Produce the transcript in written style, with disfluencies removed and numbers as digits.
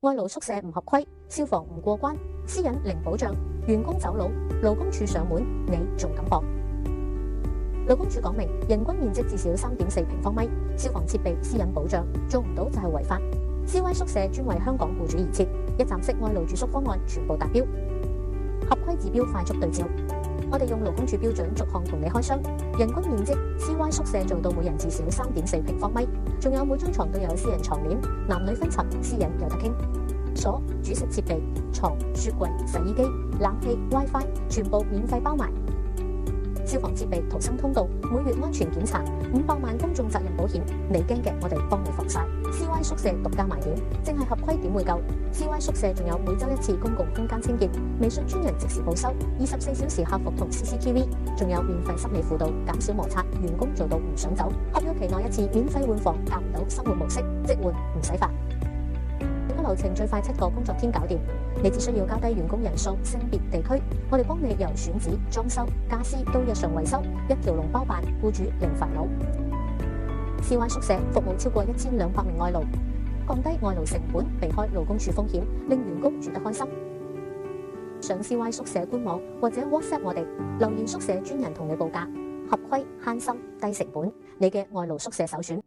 外勞宿舍唔合規，消防唔過關，私隱零保障，員工走佬，勞工處上門，你仲敢搏？勞工處講明，人均面積至少3.4平方米，消防設備私隱保障，做唔到就係違法。CY 宿舍專為香港僱主而設，一站式外勞住宿方案全部達標，合規指標快速對照。我哋用勞工處標準逐項同你開箱，人均面積 CY 宿舍做到每人至少3.4平方米，仲有每張床都有私人床簾，男女分層，私隱有得傾。所、煮食設備、床、雪櫃、洗衣機、冷氣、WiFi 全部免費包埋。消防設備逃生通道，每月安全檢查，500萬公眾責任保險，你驚嘅我哋幫你防曬。CY 宿舍獨家賣點，淨係合規點會夠。CY 宿舍仲有每週1次公共空間清潔，微信專人即時報收，24小時客服同 CCTV， 仲有免費心理輔導，減少摩擦，員工做到唔想走。合約期內1次免費換房，夾唔到生活模式，即換唔使煩。流程最快7個工作天搞掂，你只需要交低員工人數、性別、地區，我哋幫你由選址、裝修、家私到日常維修，一條龍包辦，僱主零煩惱。CY 宿舍服務超過1200名外勞，降低外勞成本，避開勞工處風險，令員工住得開心。上 CY 宿舍官網或者 WhatsApp 我哋，留言宿舍專人同你報價，合規慳心低成本，你嘅外勞宿舍首選。